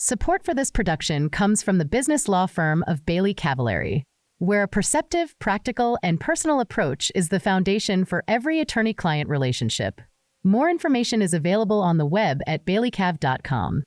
Support for this production comes from the business law firm of Bailey Cavallari, where a perceptive, practical, and personal approach is the foundation for every attorney-client relationship. More information is available on the web at baileycav.com.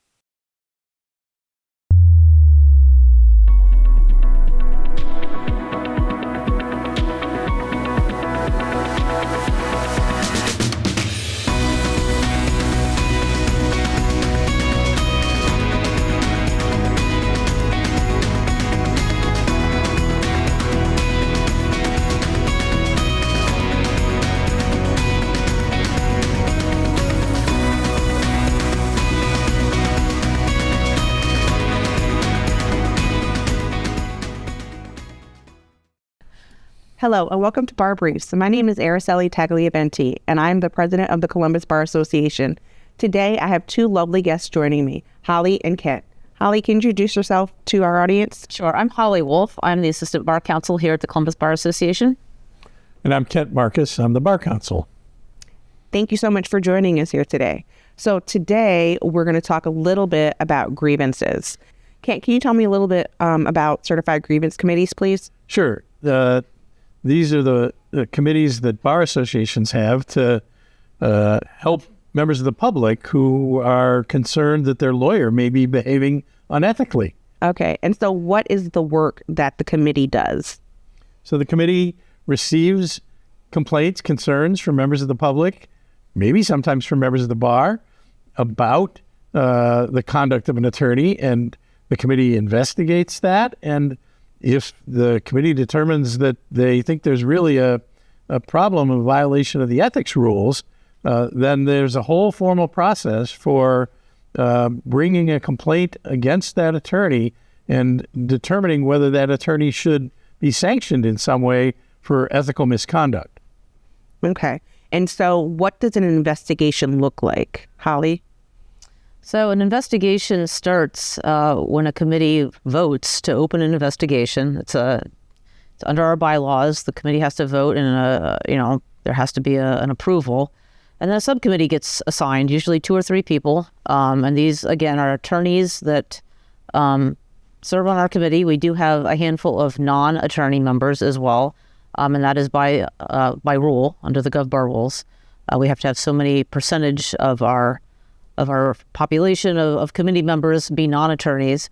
Hello, and welcome to Bar Briefs. My name is Aracely Tagliaventi, and I'm the president of the Columbus Bar Association. Today, I have two lovely guests joining me, Holly and Kent. Holly, can you introduce yourself to our audience? Sure. I'm Holly Wolf. I'm the assistant bar counsel here at the Columbus Bar Association. And I'm Kent Markus. I'm the bar counsel. Thank you so much for joining us here today. So today, we're going to talk a little bit about grievances. Kent, can you tell me a little bit about certified grievance committees, please? Sure. These are the committees that bar associations have to help members of the public who are concerned that their lawyer may be behaving unethically. Okay. And so what is the work that the committee does? So the committee receives complaints, concerns from members of the public, maybe sometimes from members of the bar, about the conduct of an attorney, and the committee investigates that. And if the committee determines that they think there's really a problem, a violation of the ethics rules, then there's a whole formal process for bringing a complaint against that attorney and determining whether that attorney should be sanctioned in some way for ethical misconduct. Okay. And so what does an investigation look like, Holly? So an investigation starts when a committee votes to open an investigation. It's under our bylaws. The committee has to vote, and there has to be an approval. And then a subcommittee gets assigned, usually 2 or 3 people. And these, again, are attorneys that serve on our committee. We do have a handful of non-attorney members as well, and that is by rule under the GovBar rules. We have to have so many percentage of our population of committee members be non-attorneys.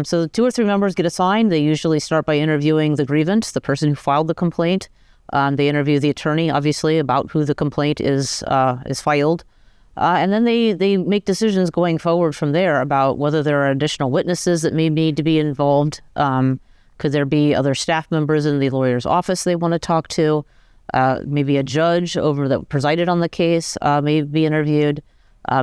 So 2 or 3 members get assigned. They usually start by interviewing the grievant, the person who filed the complaint. They interview the attorney, obviously, about who the complaint is filed. And then they make decisions going forward from there about whether there are additional witnesses that may need to be involved. Could there be other staff members in the lawyer's office they want to talk to? Maybe a judge that presided on the case may be interviewed.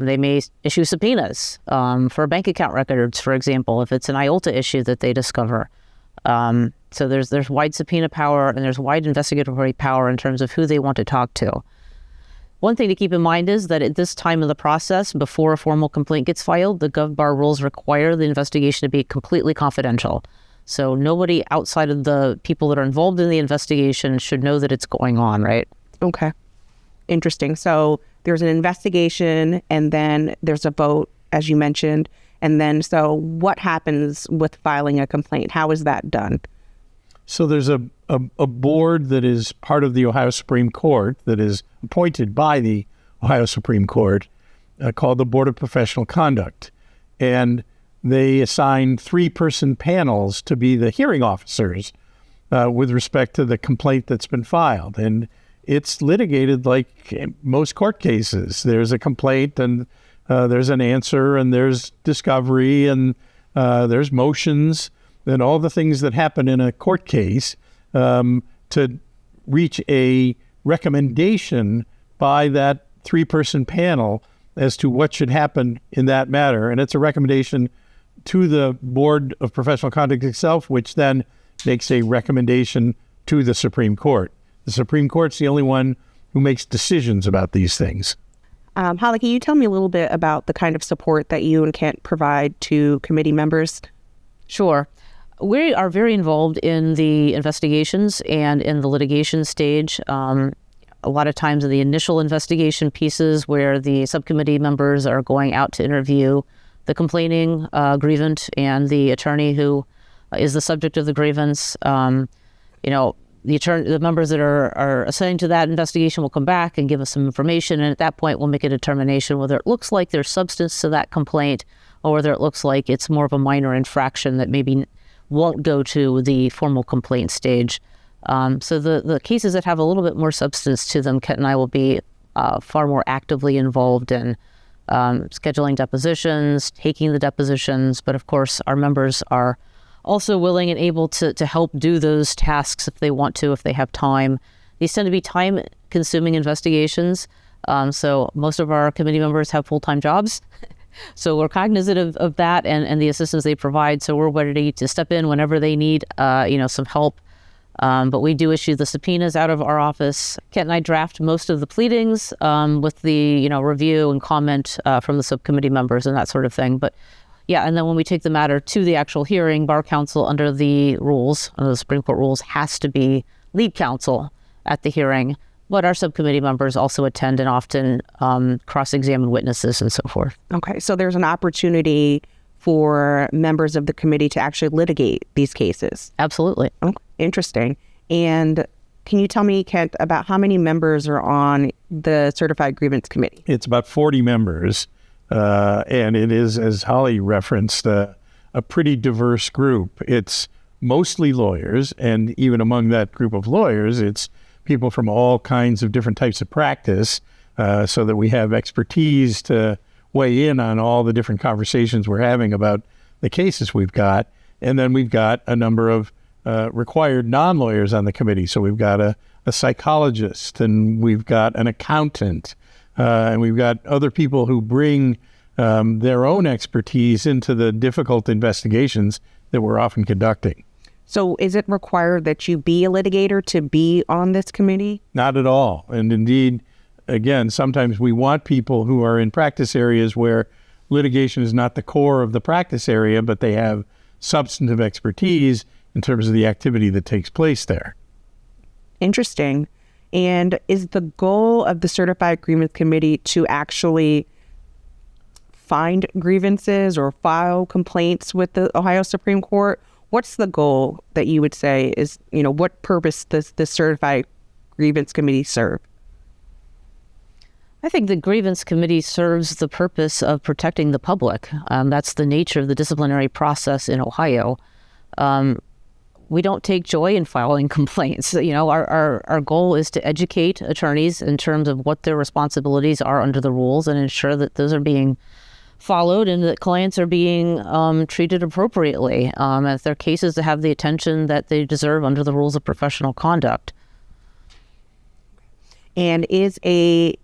They may issue subpoenas for bank account records, for example, if it's an IOLTA issue that they discover. So there's wide subpoena power, and there's wide investigatory power in terms of who they want to talk to. One thing to keep in mind is that at this time of the process, before a formal complaint gets filed, the GovBar rules require the investigation to be completely confidential. So nobody outside of the people that are involved in the investigation should know that it's going on, right? Okay. Interesting. So there's an investigation, and then there's a vote, as you mentioned. And then, so what happens with filing a complaint? How is that done? So there's a board that is part of the Ohio Supreme Court that is appointed by the Ohio Supreme Court called the Board of Professional Conduct. And they assign 3-person panels to be the hearing officers with respect to the complaint that's been filed. And it's litigated like most court cases. There's a complaint, and there's an answer, and there's discovery, and there's motions, and all the things that happen in a court case to reach a recommendation by that 3-person panel as to what should happen in that matter. And it's a recommendation to the Board of Professional Conduct itself, which then makes a recommendation to the Supreme Court. The Supreme Court's the only one who makes decisions about these things. Holly, can you tell me a little bit about the kind of support that you and Kent provide to committee members? Sure. We are very involved in the investigations and in the litigation stage. A lot of times in the initial investigation pieces where the subcommittee members are going out to interview the complaining grievant and the attorney who is the subject of the grievance. The members that are assigned to that investigation will come back and give us some information, and at that point we'll make a determination whether it looks like there's substance to that complaint or whether it looks like it's more of a minor infraction that maybe won't go to the formal complaint stage. So the cases that have a little bit more substance to them, Kent and I will be far more actively involved in scheduling depositions, taking the depositions, but of course our members are also willing and able to help do those tasks if they want to, if they have time. These tend to be time-consuming investigations, so most of our committee members have full-time jobs. So we're cognizant of that and the assistance they provide, so we're ready to step in whenever they need some help. But we do issue the subpoenas out of our office. Kent and I draft most of the pleadings with the review and comment from the subcommittee members and that sort of thing. But yeah, and then when we take the matter to the actual hearing, Bar Counsel under the Supreme Court rules, has to be lead counsel at the hearing. But our subcommittee members also attend and often cross-examine witnesses and so forth. Okay, so there's an opportunity for members of the committee to actually litigate these cases. Absolutely. Oh, interesting. And can you tell me, Kent, about how many members are on the Certified Grievance Committee? It's about 40 members. And it is, as Holly referenced, a pretty diverse group. It's mostly lawyers, and even among that group of lawyers, it's people from all kinds of different types of practice, so that we have expertise to weigh in on all the different conversations we're having about the cases we've got. And then we've got a number of required non-lawyers on the committee. So we've got a psychologist, and we've got an accountant, and we've got other people who bring their own expertise into the difficult investigations that we're often conducting. So is it required that you be a litigator to be on this committee? Not at all. And indeed, again, sometimes we want people who are in practice areas where litigation is not the core of the practice area, but they have substantive expertise in terms of the activity that takes place there. Interesting. And is the goal of the Certified Grievance Committee to actually find grievances or file complaints with the Ohio Supreme Court? What's the goal that you would say is, what purpose does the Certified Grievance Committee serve? I think the Grievance Committee serves the purpose of protecting the public. That's the nature of the disciplinary process in Ohio. We don't take joy in filing complaints. Our goal is to educate attorneys in terms of what their responsibilities are under the rules and ensure that those are being followed and that clients are being treated appropriately. If there are cases that have the attention that they deserve under the rules of professional conduct. And is a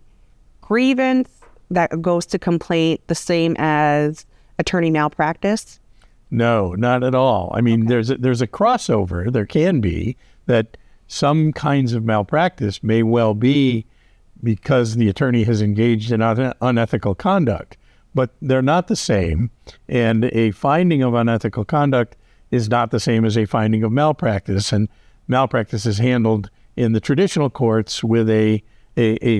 grievance that goes to complaint the same as attorney malpractice? No, not at all. I mean, there's a crossover. There can be that some kinds of malpractice may well be because the attorney has engaged in unethical conduct, but they're not the same. And a finding of unethical conduct is not the same as a finding of malpractice. And malpractice is handled in the traditional courts with a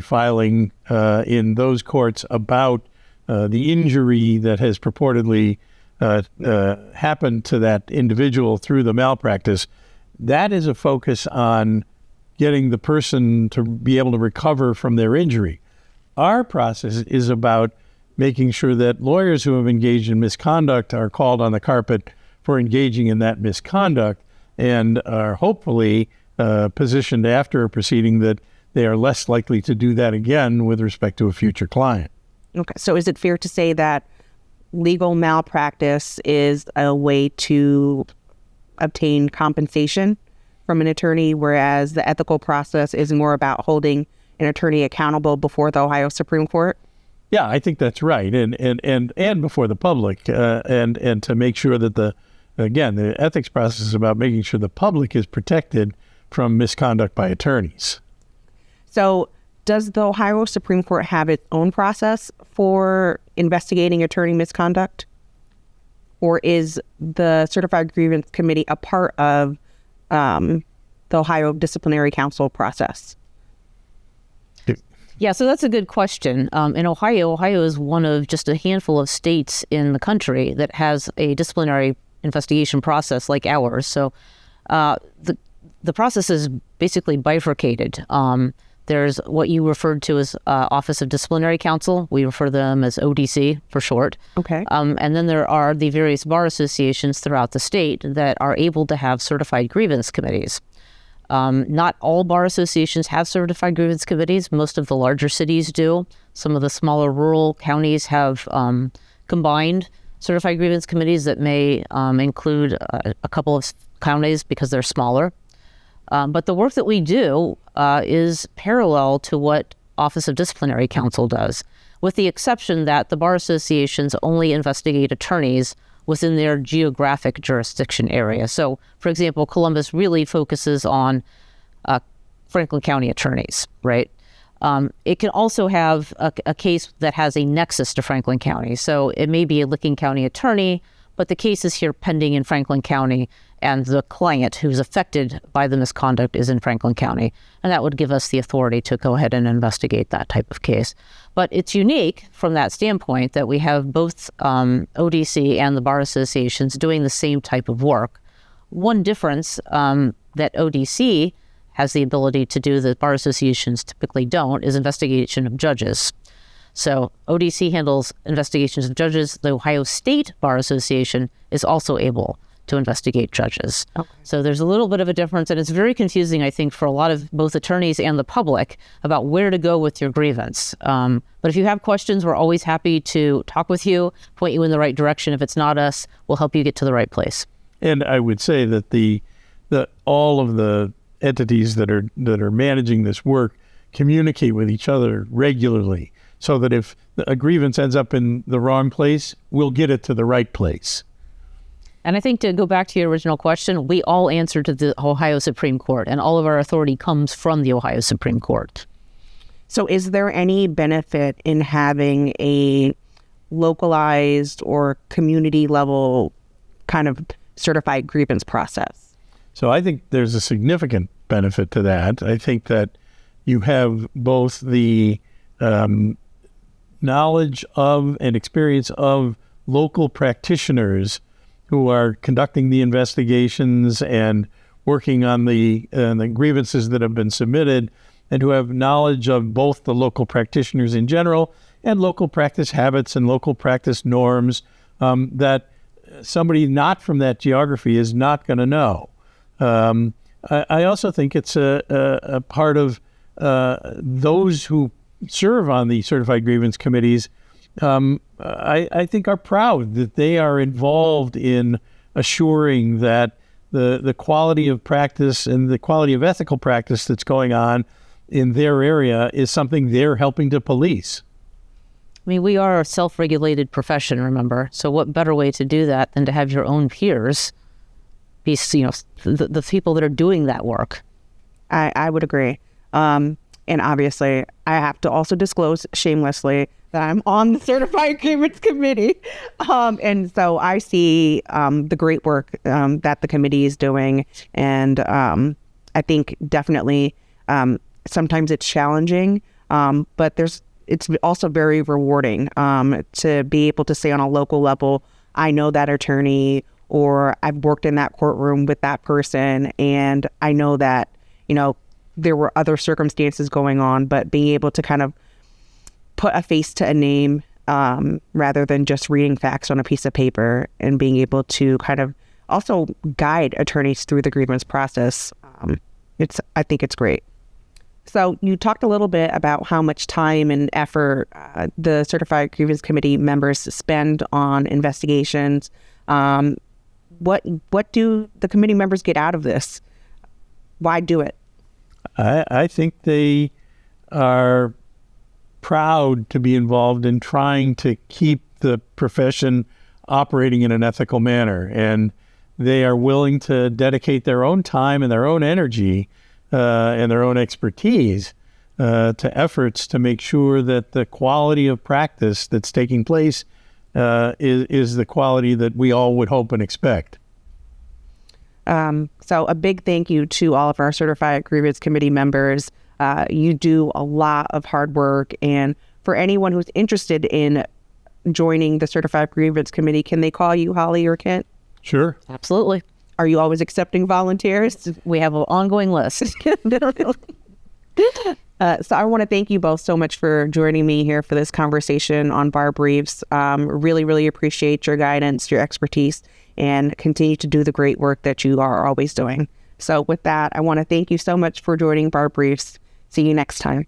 filing in those courts about the injury that has purportedly happened to that individual through the malpractice. That is a focus on getting the person to be able to recover from their injury. Our process is about making sure that lawyers who have engaged in misconduct are called on the carpet for engaging in that misconduct and are hopefully positioned after a proceeding that they are less likely to do that again with respect to a future client. Okay, so is it fair to say that legal malpractice is a way to obtain compensation from an attorney, whereas the ethical process is more about holding an attorney accountable before the Ohio Supreme Court? Yeah, I think that's right, and before the public, and to make sure that the ethics process is about making sure the public is protected from misconduct by attorneys. So does the Ohio Supreme Court have its own process for investigating attorney misconduct? Or is the Certified Grievance Committee a part of the Ohio Disciplinary Council process? Yeah, so that's a good question. In Ohio is one of just a handful of states in the country that has a disciplinary investigation process like ours. So the process is basically bifurcated. There's what you referred to as Office of Disciplinary Counsel. We refer to them as ODC for short. Okay. And then there are the various bar associations throughout the state that are able to have certified grievance committees. Not all bar associations have certified grievance committees. Most of the larger cities do. Some of the smaller rural counties have combined certified grievance committees that may include a couple of counties because they're smaller. But the work that we do is parallel to what Office of Disciplinary Counsel does, with the exception that the bar associations only investigate attorneys within their geographic jurisdiction area. So, for example, Columbus really focuses on Franklin County attorneys, right? It can also have a case that has a nexus to Franklin County. So it may be a Licking County attorney, but the case is here pending in Franklin County, and the client who's affected by the misconduct is in Franklin County. And that would give us the authority to go ahead and investigate that type of case. But it's unique from that standpoint that we have both ODC and the bar associations doing the same type of work. One difference that ODC has the ability to do that bar associations typically don't is investigation of judges. So ODC handles investigations of judges. The Ohio State Bar Association is also able to investigate judges. Okay. So there's a little bit of a difference, and it's very confusing, I think, for a lot of both attorneys and the public about where to go with your grievance. But if you have questions, we're always happy to talk with you, point you in the right direction. If it's not us, we'll help you get to the right place. And I would say that the all of the entities that are managing this work communicate with each other regularly, so that if a grievance ends up in the wrong place, we'll get it to the right place. And I think to go back to your original question, we all answer to the Ohio Supreme Court, and all of our authority comes from the Ohio Supreme Court. So is there any benefit in having a localized or community level kind of certified grievance process? So I think there's a significant benefit to that. I think that you have both the knowledge of and experience of local practitioners who are conducting the investigations and working on the grievances that have been submitted, and who have knowledge of both the local practitioners in general and local practice habits and local practice norms that somebody not from that geography is not going to know. I also think it's a part of those who serve on the certified grievance committees, I think are proud that they are involved in assuring that the quality of practice and the quality of ethical practice that's going on in their area is something they're helping to police. I mean, we are a self-regulated profession, remember? So what better way to do that than to have your own peers be, the people that are doing that work? I would agree. And obviously, I have to also disclose shamelessly that I'm on the Certified Grievance Committee. And so I see the great work that the committee is doing. And I think definitely sometimes it's challenging, but it's also very rewarding to be able to say on a local level, I know that attorney, or I've worked in that courtroom with that person, and I know that, there were other circumstances going on, but being able to kind of put a face to a name rather than just reading facts on a piece of paper, and being able to kind of also guide attorneys through the grievance process. I think it's great. So you talked a little bit about how much time and effort the Certified Grievance Committee members spend on investigations. What do the committee members get out of this? Why do it? I think they are proud to be involved in trying to keep the profession operating in an ethical manner, and they are willing to dedicate their own time and their own energy and their own expertise to efforts to make sure that the quality of practice that's taking place is the quality that we all would hope and expect. So a big thank you to all of our Certified Grievance Committee members. You do a lot of hard work. And for anyone who's interested in joining the Certified Grievance Committee, can they call you, Holly or Kent? Sure. Absolutely. Are you always accepting volunteers? We have an ongoing list. So I want to thank you both so much for joining me here for this conversation on bar briefs. Really, really appreciate your guidance, your expertise, and continue to do the great work that you are always doing. So with that, I want to thank you so much for joining Bar Briefs. See you next time.